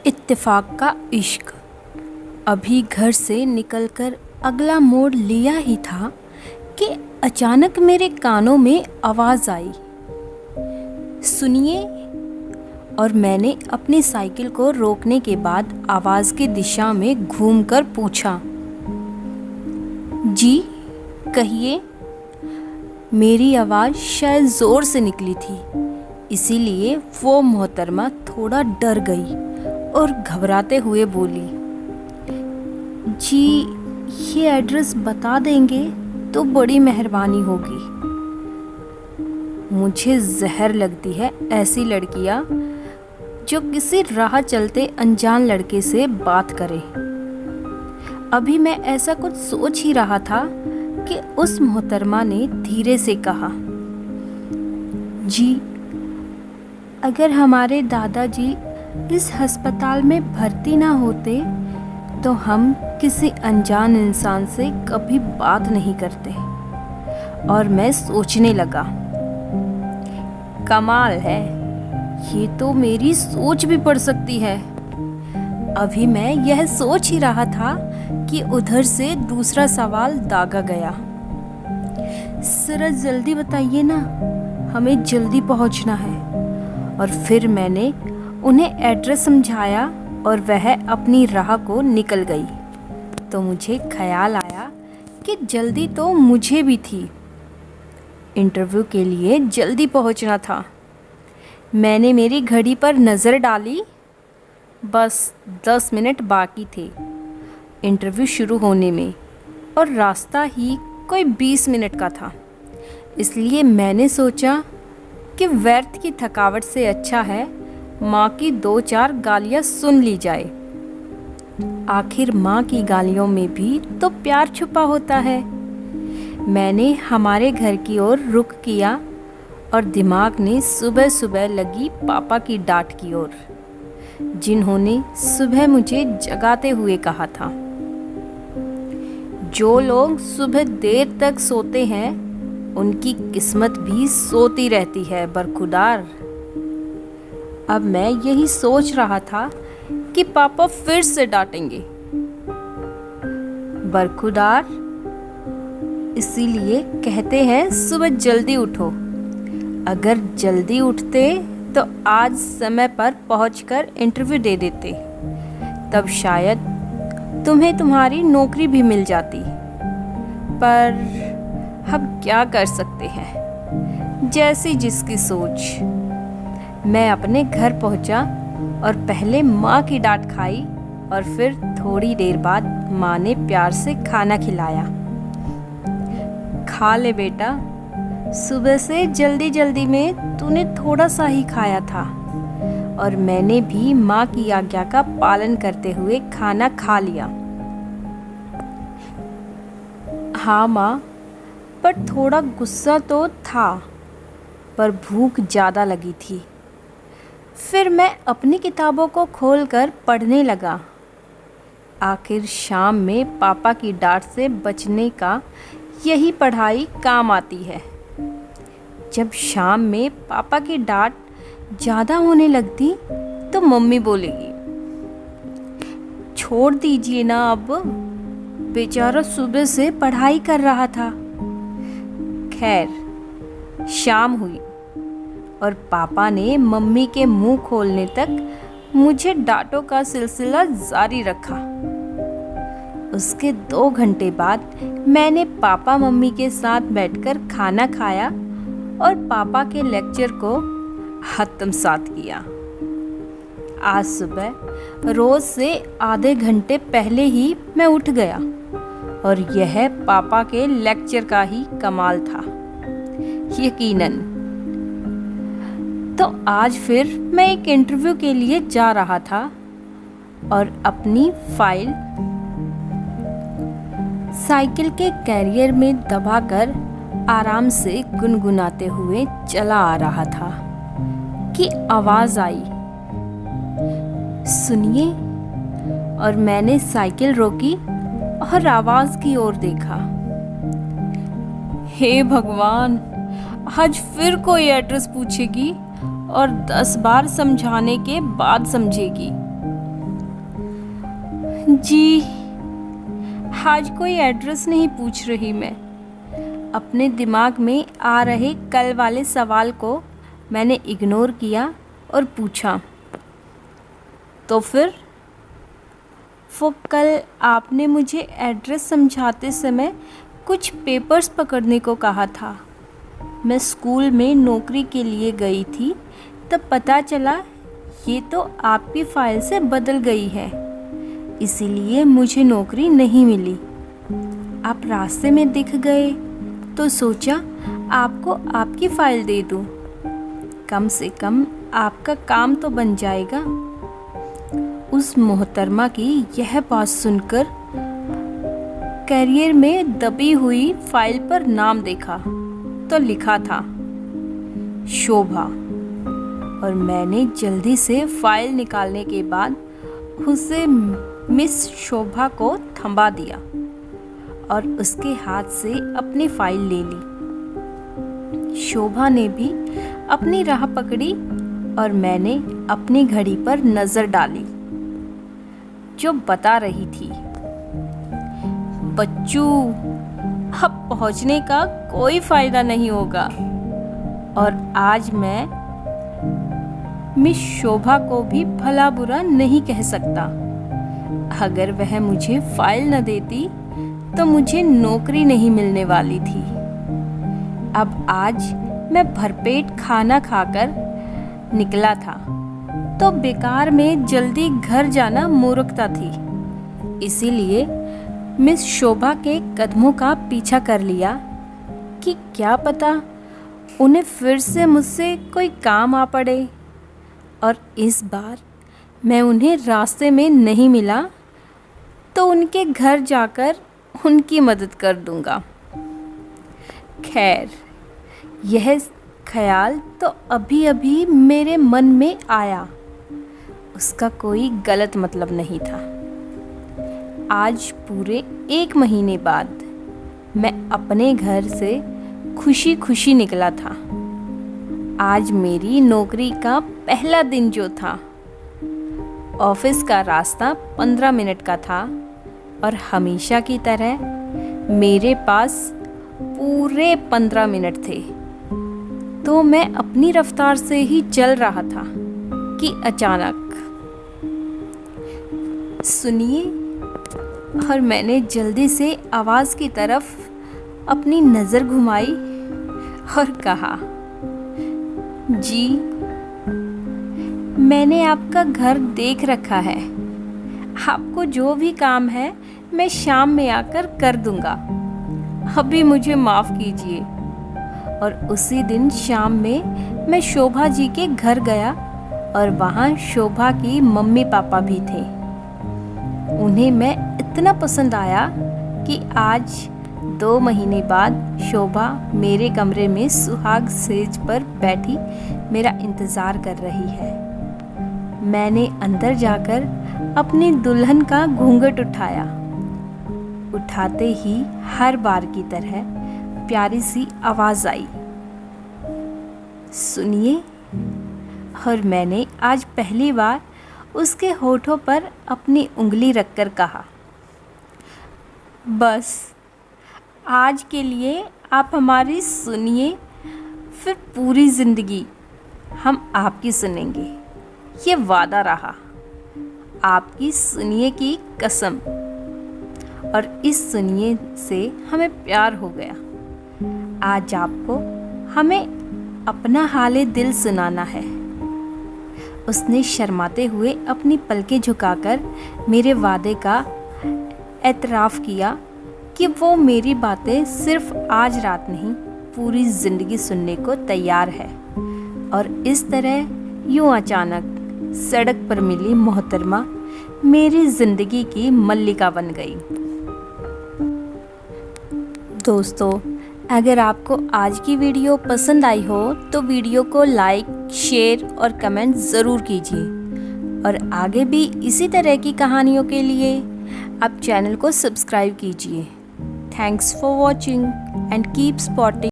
इत्तेफाक का इश्क। अभी घर से निकलकर अगला मोड़ लिया ही था कि अचानक मेरे कानों में आवाज़ आई, सुनिए। और मैंने अपनी साइकिल को रोकने के बाद आवाज़ की दिशा में घूमकर पूछा, जी कहिए। मेरी आवाज़ शायद ज़ोर से निकली थी, इसीलिए वो मोहतरमा थोड़ा डर गई और घबराते हुए बोली, जी ये एड्रेस बता देंगे तो बड़ी मेहरबानी होगी। मुझे जहर लगती है ऐसी लड़कियां जो किसी राह चलते अनजान लड़के से बात करे। अभी मैं ऐसा कुछ सोच ही रहा था कि उस मोहतरमा ने धीरे से कहा, जी अगर हमारे दादाजी इस अस्पताल में भर्ती ना होते तो हम किसी अनजान इंसान से कभी बात नहीं करते। और मैं सोचने लगा, कमाल है, ये तो मेरी सोच भी पढ़ सकती है। अभी मैं यह सोच ही रहा था कि उधर से दूसरा सवाल दागा गया, जरा जल्दी बताइए ना, हमें जल्दी पहुंचना है। और फिर मैंने उन्हें एड्रेस समझाया और वह अपनी राह को निकल गई। तो मुझे ख्याल आया कि जल्दी तो मुझे भी थी, इंटरव्यू के लिए जल्दी पहुंचना था। मैंने मेरी घड़ी पर नज़र डाली, बस 10 मिनट बाकी थे इंटरव्यू शुरू होने में और रास्ता ही कोई 20 मिनट का था। इसलिए मैंने सोचा कि व्यर्थ की थकावट से अच्छा है माँ की 2-4 गालियाँ सुन ली जाए। आखिर माँ की गालियों में भी तो प्यार छुपा होता है। मैंने हमारे घर की ओर रुख किया और दिमाग ने सुबह सुबह लगी पापा की डांट की ओर, जिन्होंने सुबह मुझे जगाते हुए कहा था, जो लोग सुबह देर तक सोते हैं उनकी किस्मत भी सोती रहती है बरखुदार। अब मैं यही सोच रहा था कि पापा फिर से डांटेंगे, बरखुदार इसीलिए कहते हैं सुबह जल्दी उठो। अगर जल्दी उठते तो आज समय पर पहुंचकर इंटरव्यू दे देते, तब शायद तुम्हें तुम्हारी नौकरी भी मिल जाती। पर अब क्या कर सकते हैं, जैसी जिसकी सोच। मैं अपने घर पहुंचा और पहले माँ की डांट खाई और फिर थोड़ी देर बाद माँ ने प्यार से खाना खिलाया। खा ले बेटा, सुबह से जल्दी जल्दी में तूने थोड़ा सा ही खाया था। और मैंने भी माँ की आज्ञा का पालन करते हुए खाना खा लिया। हाँ माँ, पर थोड़ा गुस्सा तो था, पर भूख ज़्यादा लगी थी। फिर मैं अपनी किताबों को खोलकर पढ़ने लगा। आखिर शाम में पापा की डांट से बचने का यही पढ़ाई काम आती है। जब शाम में पापा की डांट ज़्यादा होने लगती तो मम्मी बोलेगी, छोड़ दीजिए ना, अब बेचारा सुबह से पढ़ाई कर रहा था। खैर शाम हुई और पापा ने मम्मी के मुंह खोलने तक मुझे डांटों का सिलसिला जारी रखा। उसके 2 घंटे बाद मैंने पापा मम्मी के साथ बैठकर खाना खाया और पापा के लेक्चर को आत्मसात किया। आज सुबह रोज से आधे घंटे पहले ही मैं उठ गया और यह पापा के लेक्चर का ही कमाल था, यकीनन। तो आज फिर मैं एक इंटरव्यू के लिए जा रहा था और अपनी फाइल साइकिल के कैरियर में दबाकर आराम से गुनगुनाते हुए चला आ रहा था कि आवाज़ आई, सुनिए। और मैंने साइकिल रोकी और आवाज़ की ओर देखा। हे भगवान, आज फिर कोई एड्रेस पूछेगी और 10 बार समझाने के बाद समझेगी। जी, आज कोई एड्रेस नहीं पूछ रही मैं। अपने दिमाग में आ रहे कल वाले सवाल को मैंने इग्नोर किया और पूछा, तो फिर? वो कल आपने मुझे एड्रेस समझाते समय कुछ पेपर्स पकड़ने को कहा था। मैं स्कूल में नौकरी के लिए गई थी, तब पता चला ये तो आपकी फ़ाइल से बदल गई है, इसीलिए मुझे नौकरी नहीं मिली। आप रास्ते में दिख गए तो सोचा आपको आपकी फ़ाइल दे दूँ, कम से कम आपका काम तो बन जाएगा। उस मोहतरमा की यह बात सुनकर कैरियर में दबी हुई फाइल पर नाम देखा तो लिखा था शोभा, और मैंने जल्दी से फाइल निकालने के बाद उसे मिस शोभा को थमा दिया और उसके हाथ से अपनी फाइल ले ली। शोभा ने भी अपनी राह पकड़ी और मैंने अपनी घड़ी पर नज़र डाली जो बता रही थी, बच्चू, अब पहुंचने का कोई फायदा नहीं होगा। और आज मैं मिस शोभा को भी भला बुरा नहीं कह सकता। अगर वह मुझे फाइल न देती तो मुझे नौकरी नहीं मिलने वाली थी। अब आज मैं भरपेट खाना खाकर निकला था तो बेकार में जल्दी घर जाना मूर्खता थी, इसीलिए मिस शोभा के कदमों का पीछा कर लिया कि क्या पता उन्हें फिर से मुझसे कोई काम आ पड़े और इस बार मैं उन्हें रास्ते में नहीं मिला तो उनके घर जाकर उनकी मदद कर दूंगा। खैर, यह ख्याल तो अभी अभी मेरे मन में आया, उसका कोई गलत मतलब नहीं था। आज पूरे 1 महीने बाद मैं अपने घर से खुशी खुशी निकला था। आज मेरी नौकरी का पहला दिन जो था। ऑफिस का रास्ता 15 मिनट का था और हमेशा की तरह मेरे पास पूरे 15 मिनट थे। तो मैं अपनी रफ्तार से ही चल रहा था कि अचानक सुनिए, और मैंने जल्दी से आवाज़ की तरफ अपनी नज़र घुमाई और कहा, जी, मैंने आपका घर देख रखा है। आपको जो भी काम है मैं शाम में आकर कर दूंगा। अभी मुझे माफ़ कीजिए। और उसी दिन शाम में मैं शोभा जी के घर गया और वहाँ शोभा की मम्मी पापा भी थे। उन्हें मैं इतना पसंद आया कि आज 2 महीने बाद शोभा मेरे कमरे में सुहाग सेज पर बैठी मेरा इंतज़ार कर रही है। मैंने अंदर जाकर अपनी दुल्हन का घूंघट उठाया। उठाते ही हर बार की तरह प्यारी सी आवाज़ आई, सुनिए। और मैंने आज पहली बार उसके होठों पर अपनी उंगली रखकर कहा, बस आज के लिए आप हमारी सुनिए, फिर पूरी ज़िंदगी हम आपकी सुनेंगे। ये वादा रहा, आपकी सुनिए की कसम। और इस सुनिए से हमें प्यार हो गया। आज आपको हमें अपना हाले दिल सुनाना है। उसने शर्माते हुए अपनी पलकें झुकाकर मेरे वादे का एतराफ़ किया कि वो मेरी बातें सिर्फ आज रात नहीं, पूरी ज़िंदगी सुनने को तैयार है। और इस तरह यूँ अचानक सड़क पर मिली मोहतरमा मेरी ज़िंदगी की मल्लिका बन गई। दोस्तों, अगर आपको आज की वीडियो पसंद आई हो तो वीडियो को लाइक, शेयर और कमेंट ज़रूर कीजिए। और आगे भी इसी तरह की कहानियों के लिए आप चैनल को सब्सक्राइब कीजिए। Thanks for watching and keep spotting.